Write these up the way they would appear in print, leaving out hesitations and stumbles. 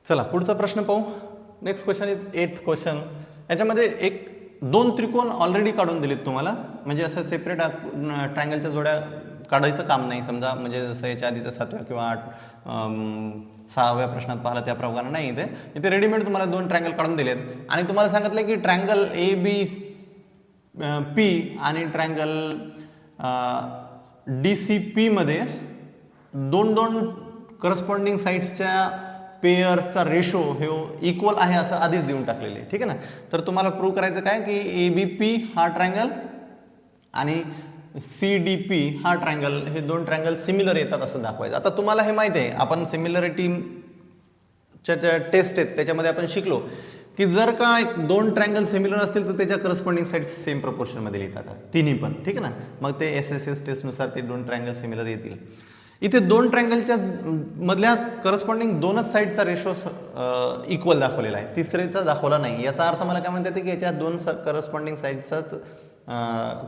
चला पुढचा प्रश्न पाहू. Next question is 8th question. याच्यामध्ये एक दोन त्रिकोण ऑलरेडी काढून दिलेत तुम्हाला, म्हणजे असं सेपरेट ट्रायंगलच्या जोड्या काढायचं काम नाही. समजा म्हणजे जसं याच्या आधीचं 7व्या किंवा 6व्या प्रश्नात पाहिलं त्याप्रमाणे नाही. इथे रेडीमेड तुम्हाला दोन ट्रायंगल काढून दिलेत आणि तुम्हाला सांगितलं की ट्रायंगल ABP आणि ट्रायंगल DCP मध्ये दोन दोन करस्पॉन्डिंग साईड्सच्या पेयर्सचा रेशो हे इक्वल आहे असं आधीच देऊन टाकलेले, ठीक आहे ना. तर तुम्हाला प्रूव्ह करायचं काय की ABP हा ट्रायंगल आणि CDP हा ट्रायंगल, हे दोन ट्रायंगल सिमिलर येतात असं दाखवायचं. आता तुम्हाला हे माहिती आहे, आपण सिमिलरिटीच्या टेस्ट आहेत त्याच्यामध्ये आपण शिकलो की जर का दोन ट्रायंगल सिमिलर असतील तर त्याच्या करस्पॉन्डिंग साईड्स सेम प्रपोर्शनमध्ये लिहितात तिन्ही पण, ठीक आहे ना. मग ते SSS टेस्टनुसार ते दोन ट्रायंगल सिमिलर येतील. इथे दोन ट्रायंगलच्या मधल्या करस्पॉन्डिंग दोनच साईडचा रेशो इक्वल दाखवलेला आहे, तिसरीचा दाखवला नाही. याचा अर्थ मला काय म्हणता येते की याच्या दोन करस्पॉन्डिंग साईडचाच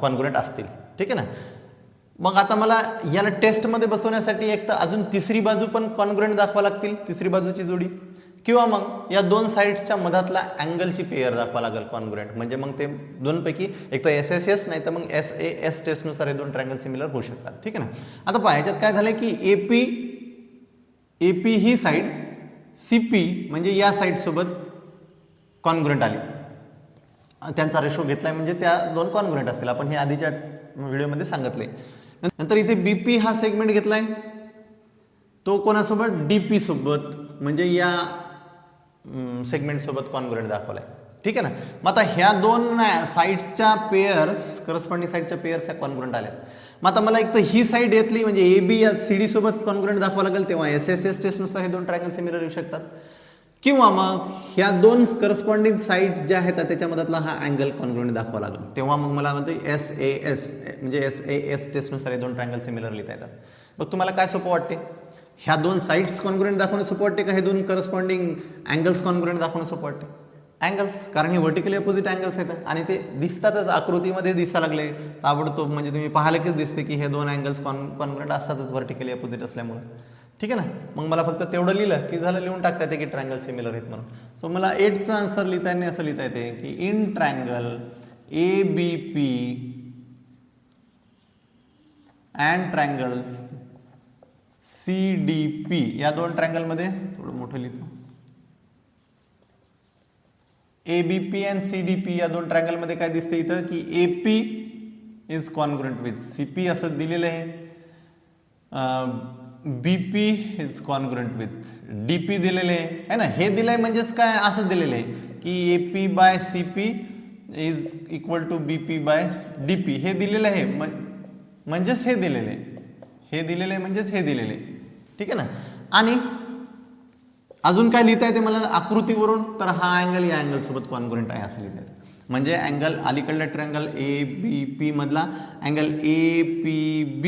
कॉन्ग्रुएंट असतील, ठीक आहे ना. मग आता मला याला टेस्टमध्ये बसवण्यासाठी एक तर अजून तिसरी बाजू पण कॉन्ग्रुएंट दाखवा लागतील, तिसरी बाजूची जोडी, किंवा मग या दोन साईड्सच्या मधातला अँगलची पेयर दाखवा लागेल कॉन्ग्रुएंट. म्हणजे मग ते दोनपैकी एक तर SSS नाही तर मग SAS टेस्टनुसार हे दोन ट्रायंगल सिमिलर होऊ शकतात, ठीक आहे ना. आता पहा याच्यात काय झालंय की AP ही साईड CP म्हणजे या साईड सोबत कॉन्ग्रुएंट आली, त्यांचा रेशो घेतलाय म्हणजे त्या दोन कॉन्ग्रुएंट असतील. आपण हे आधीच्या व्हिडिओमध्ये सांगितले. नंतर इथे BP हा सेगमेंट घेतलाय, तो कोणासोबत DP सोबत म्हणजे या सेगमेंट सोबत कॉन्ग्रुएंट दाखवलाय, ठीक आहे ना. मग आता ह्या दोन साईड्सच्या पेयर्स, करस्पॉन्डिंग साईडच्या पेयर्स या कॉन्ग्रुएंट आल्यात. मग आता मला एक तर ही साईड येतली म्हणजे AB या CD सोबत कॉन्ग्रुएंट दाखवा लागेल, तेव्हा SSS टेस्टनुसार हे दोन ट्रायंगल सिमिलर येऊ शकतात. किंवा मग ह्या दोन करस्पॉन्डिंग साईड ज्या आहेत त्याच्यामधला हा अँगल कॉन्ग्रुएंट दाखवा लागेल, तेव्हा मग मला म्हणते SAS म्हणजे SAS टेस्टनुसार हे दोन ट्रायंगल सिमिलर लिहिता येतात. मग तुम्हाला काय सोपं वाटते, ह्या दोन साईड्स कॉन्ग्रुएंट दाखवणं सोपं वाटते का हे दोन करस्पॉन्डिंग अँगल्स कॉन्ग्रुएंट दाखवणं सोपं वाटते? अँगल्स, कारण हे व्हर्टिकली अपोजिट अँगल्स आहेत आणि ते दिसतातच, आकृतीमध्ये दिसायला लागले ताबडतोब, म्हणजे तुम्ही पाहायला कीच दिसते की हे दोन अँगल्स कॉन्ग्रुएंट असतातच व्हर्टिकली अपोजिट असल्यामुळे, ठीक आहे ना. मग मला फक्त तेवढं लिहिलं की झालं, लिहून टाकता येते की ट्रायंगल सिमिलर आहेत म्हणून. सो मला 8चा आन्सर लिहिताना असं लिहिता येते की in triangle ABP and triangle CDP या दोन ट्रायंगलमध्ये, थोडं मोठं लिहितो, ABP अँड CDP या दोन ट्रायंगलमध्ये काय दिसते इथं की AP is congruent with CP असं दिलेलं आहे, BP is congruent with DP दिलेले आहे ना. हे दिलंय म्हणजेच काय असं दिलेलं आहे की AP by CP is equal to BP by DP, हे दिलेलं आहे म्हणजेच हे दिलेलं आहे, हे दिलेलं आहे म्हणजेच हे दिलेलं आहे, ठीक आहे ना. आणि अजून काय लिहिता येते मला आकृतीवरून, तर हा अँगल या अँगल सोबत कॉन्ग्रुएंट आहे असं लिहिता येते. म्हणजे अँगल अलीकडल्या ट्रायंगल ABP मधला अँगल APB,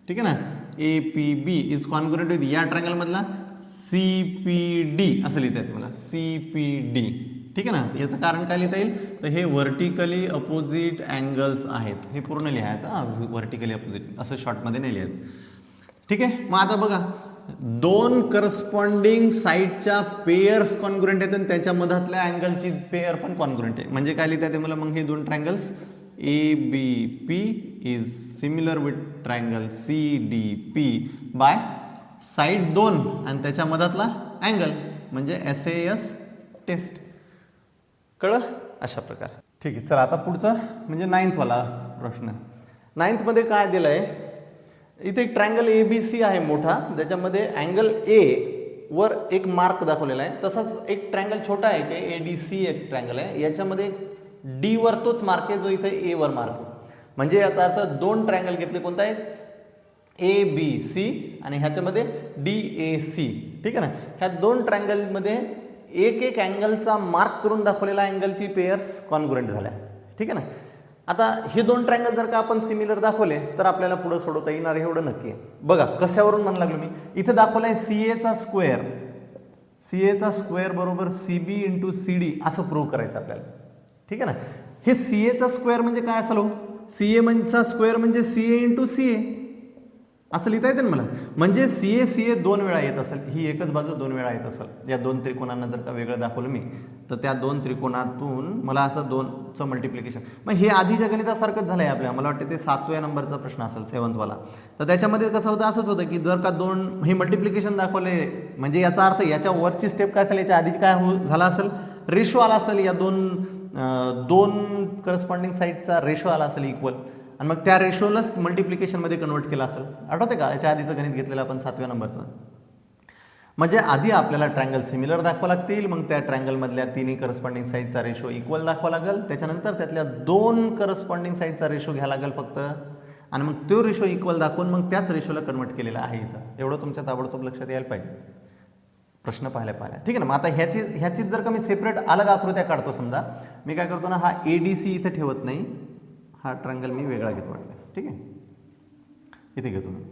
ठीक आहे ना, APB इज कॉन्ग्रुएंट विथ या ट्रायंगल मधला CPD असं लिहिता येते मला, CPD, ठीक आहे ना. याचं कारण काय लिहिता येईल, तर हे व्हर्टिकली अपोजिट अँगल्स आहेत, हे पूर्ण लिहायचं, व्हर्टिकली अपोजिट असं शॉर्टमध्ये नाही लिहायचं, ठीक आहे. मग आता बघा, दोन करस्पॉन्डिंग साईडच्या पेयर्स कॉन्ग्रुएंट आहेत आणि त्याच्या मधातल्या अँगलची पेयर पण कॉन्ग्रुएंट आहे. म्हणजे काय लिहिता येते मला, मग हे दोन triangles ABP is similar with triangle CDP by side दोन आणि त्याच्या मधातला अँगल म्हणजे SAS टेस्ट. कळलं अशा प्रकारे, ठीक आहे. चला आता पुढचा म्हणजे 9th वाला प्रश्न. 9th मध्ये काय दिलंय, इथे एक ट्रायंगल ABC आहे मोठा, ज्याच्यामध्ये अँगल A वर एक मार्क दाखवलेला आहे. तसाच एक ट्रायंगल छोटा आहे की ADC एक ट्रायंगल आहे, याच्यामध्ये D वर तोच मार्क आहे जो इथे A वर मार्क आहे. म्हणजे याचा अर्थ दोन ट्रायंगल घेतले, कोणता आहे ABC आणि ह्याच्यामध्ये DAC, ठीक आहे ना. ह्या दोन ट्रायंगलमध्ये एक एक अँगलचा मार्क करून दाखवलेला अँगलची पेयर्स कॉन्ग्रुएंट झाल्या, ठीक आहे ना. आता हे दोन ट्रायंगल जर का आपण सिमिलर दाखवले तर आपल्याला पुढे सोडवता येणार एवढं नक्की आहे. बघा कशावरून म्हणू लागलो मी, इथे दाखवलाय CA चा स्क्वेअर बरोबर CB इंटू CD असं प्रूव्ह करायचं आपल्याला, ठीक आहे ना. हे CA चा स्क्वेअर म्हणजे काय असेल, CA चा स्क्वेअर म्हणजे CA इंटू CA, असं लिहिता येतं ना मला. म्हणजे सी ए दोन वेळा येत असेल, ही एकच बाजू दोन वेळा येत असेल. या दोन त्रिकोणांना जर का वेगळं दाखवलं मी, तर त्या दोन त्रिकोणातून मला असं 2चं मल्टिप्लिकेशन. मग हे आधीच्या गणितासारखंच झालं आहे आपल्या. मला वाटतं ते 7व्या नंबरचा प्रश्न असेल 7वाला. तर त्याच्यामध्ये कसं होतं, असंच होतं की जर का दोन हे मल्टिप्लिकेशन दाखवले, म्हणजे याचा अर्थ याच्या वरची स्टेप काय असेल, याच्या आधी काय झाला असेल, रेशो आला असेल. या दोन करस्पॉन्डिंग साईडचा रेशो आला असेल इक्वल, आणि मग त्या रेशोलाच मल्टिप्लिकेशनमध्ये कन्वर्ट केला असेल. आठवते का याच्या आधीचं गणित घेतलेलं आपण 7व्या नंबरचं. म्हणजे आधी आपल्याला ट्रायंगल सिमिलर दाखवा लागतील, मग त्या ट्रायंगलमधल्या तिन्ही करस्पॉन्डिंग साईडचा रेशो इक्वल दाखवा लागेल, त्याच्यानंतर त्यातल्या दोन करस्पॉन्डिंग साईडचा रेशो घ्यायला लागेल फक्त, आणि मग तो रेशो इक्वल दाखवून मग त्याच रेशोला कन्वर्ट केलेला आहे इथं. एवढं तुमच्या ताबडतोब लक्षात यायला पाहिजे प्रश्न पाहायला. ठीक आहे ना. मग आता ह्याचीच जर का मी सेपरेट अलग आकृत्या काढतो, समजा मी काय करतो ना, हा ADC इथे ठेवत नाही, हा ट्रायंगल मी वेगळा घेतो वाटल्यास. ठीक आहे, इथे घेतो मी.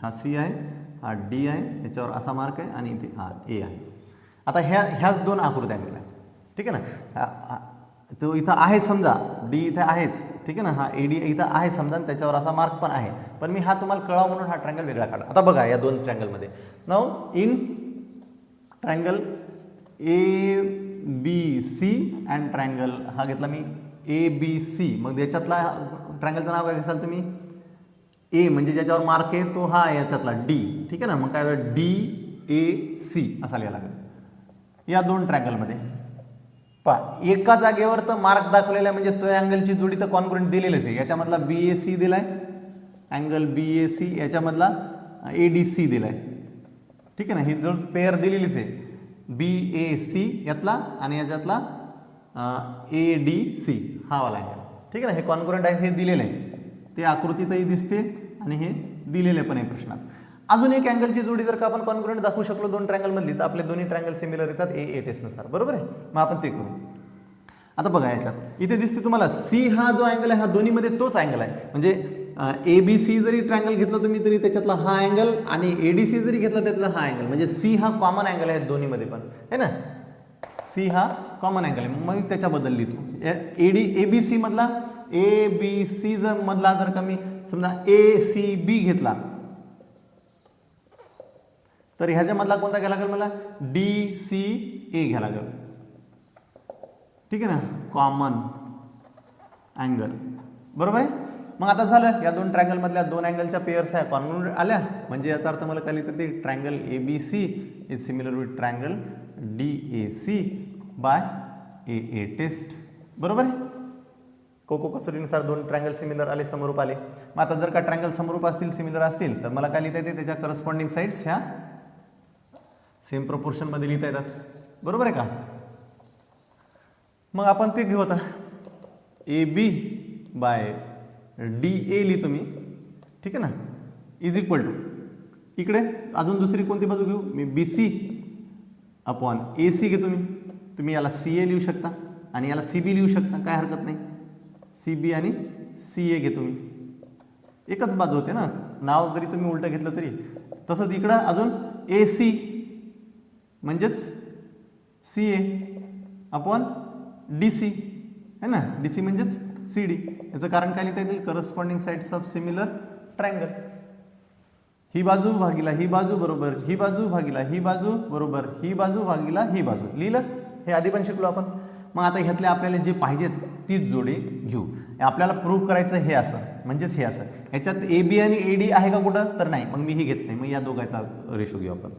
हा C आहे, हा D आहे, याच्यावर असा मार्क आहे, आणि इथे हा A आहे. आता ह्याच दोन आकृत्या दिल्या. ठीक आहे ना. तो इथं आहे समजा, D इथे आहेच. ठीक आहे ना. हा AD इथं आहे समजा, आणि त्याच्यावर असा मार्क पण आहे. पण मी हा तुम्हाला कळावा म्हणून हा ट्रायंगल वेगळा काढा. आता बघा या दोन ट्रायंगलमध्ये, नाव in triangle ABC and triangle हा घेतला मी ABC. मग याच्यातला ट्रायंगलचं नाव काय घ्याल तुम्ही, ए, म्हणजे ज्याच्यावर मार्क आहे तो हा याच्यातला D. ठीक आहे ना. मग काय DAC असा लिहायला लागेल या दोन ट्रायंगलमध्ये. एका जागेवर तर मार्क दाखवलेला आहे, म्हणजे तो अँगलची जोडी तर कॉन्ग्रुएंट दिलेलीच आहे. याच्यामधला BAC दिलाय, अँगल BAC, याच्यामधला ADC दिलाय. ठीक आहे ना. ही जो पेअर दिलेलीच आहे, BAC यातला आणि याच्यातला ADC हा वाला अँगल. ठीक आहे ना. हे कॉन्ग्रुएंट आहे, हे दिलेलं आहे, ते आकृतीतही दिसते आणि हे दिलेले पण आहे प्रश्नात. अजून एक अँगलची जोडी जर का आपण कॉन्ग्रुएंट दाखवू शकलो दोन ट्रायंगल मधली, तर आपले दोन्ही ट्रायंगल सिमिलर येतात A टेस्टनुसार. बरोबर आहे. मग आपण ते करू. आता बघा याच्यात इथे दिसते तुम्हाला C हा जो अँगल आहे, हा दोन्हीमध्ये तोच अँगल आहे. म्हणजे ABC जरी ट्रायंगल घेतलं तुम्ही तरी त्याच्यातला हा अँगल, आणि ADC जरी घेतला त्यातला हा अँगल, म्हणजे C हा कॉमन अँगल आहे दोन्हीमध्ये पण, है ना. C हा कॉमन अँगल आहे. मग त्याच्याबद्दल लिहितो. ABC मधला ABC जर मधला जर का मी समजा ACB घेतला, तर ह्याच्यामधला कोणता घ्यायला लागेल मला, DCA घ्यायला लागेल. ठीक आहे ना. Common angle. बरोबर आहे. मग आता झालं, या दोन ट्रायंगल मधल्या दोन अँगलच्या पेअर्स ह्या कॉन्ग्रुएंट आल्या, म्हणजे याचा अर्थ मला काय लिहितं ते, triangle ABC is similar with triangle DAC by AA test. बरोबर आहे. कोको कसोटीनुसार दोन ट्रायंगल सिमिलर आले, समरूप आले. मग आता जर का ट्रायंगल समरूप असतील, सिमिलर असतील, तर मला काय लिहिता येते, त्याच्या करस्पॉन्डिंग साईड्स ह्या सेम प्रपोर्शन मध्ये लिहिता येतात. बरोबर आहे का. मग आपण ते घेऊ आता, AB बाय DA लिहितो मी. ठीक आहे ना. इज इक्वल टू, इकडे अजून दुसरी कोणती बाजू घेऊ मी, BC अपॉन AC घेतो मी. तुम्ही याला CA लिहू शकता आणि याला CB लिहू शकता, काय हरकत नाही. CB आणि CA घेतो मी. एकच बाजू होते ना, नाव जरी तुम्ही उलटं घेतलं तरी. तसंच इकडं अजून AC म्हणजेच CA अपॉन DC है ना. DC म्हणजेच CD. याचं कारण काय लिहिता येईल, corresponding sides of similar triangle. ही बाजू भागीला ही बाजू बरोबर ही बाजू भागीला ही बाजू बरोबर ही बाजू भागीला ही बाजू. लिहिलं, हे आधी पण शिकलो आपण. मग आता ह्यातले आपल्याला जे पाहिजेत तीच जोडी घेऊ. आपल्याला प्रूव्ह करायचं हे असं, म्हणजेच हे असं. ह्याच्यात AB आणि AD आहे का कुठं, तर नाही. मग मी ही घेत नाही. मग या दोघांचा रेशो घेऊ आपण.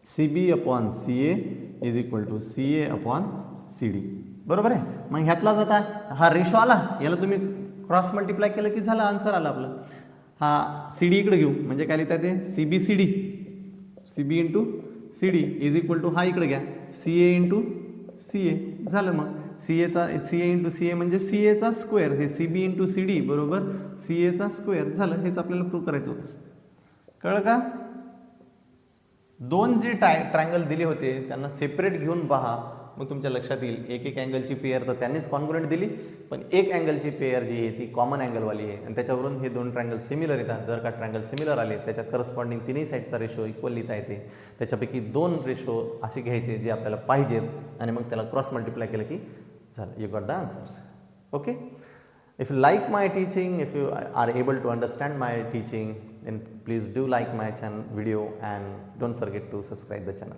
CB upon CA is equal to CA upon CD. बरोबर आहे. मग ह्यातला जाता हा रेशो आला, याला तुम्ही क्रॉस मल्टिप्लाय केलं की झालं, आन्सर आला आपलं. हा CD इकडे घेऊ, म्हणजे काय लिहिता येते, CBCD, CB into CD is equal to हा इकडे घ्या, CA इंटू CA. झालं. मग CA इंटू CA म्हणजे CA चा स्क्वेअर, हे CB इंटू CD बरोबर CA चा स्क्वेअर. झालं. हेच आपल्याला प्रूव्ह करायचं होतं. कळलं का. दोन जे ट्रायंगल दिले होते त्यांना सेपरेट घेऊन पहा, मग तुमच्या लक्षात येईल. एक अँगलची पेअर तर त्यांनीच कॉन्ग्रुएंट दिली, पण एक अँगलची पेअर जी आहे ती कॉमन अँगलवाली आहे, आणि त्याच्यावरून हे दोन ट्रायंगल सिमिलर येतात. जर का ट्रायंगल सिमिलर आले, त्याच्या करस्पॉन्डिंग तिन्ही साईडचा रेशो इक्वल लिहिता येते. त्याच्यापैकी दोन रेशो असे घ्यायचे जे आपल्याला पाहिजे, आणि मग त्याला क्रॉस मल्टिप्लाय केलं की झालं, you got the answer. Okay, if you like my teaching, if you are able to understand my teaching, then please do like my channel video and don't forget to subscribe the channel.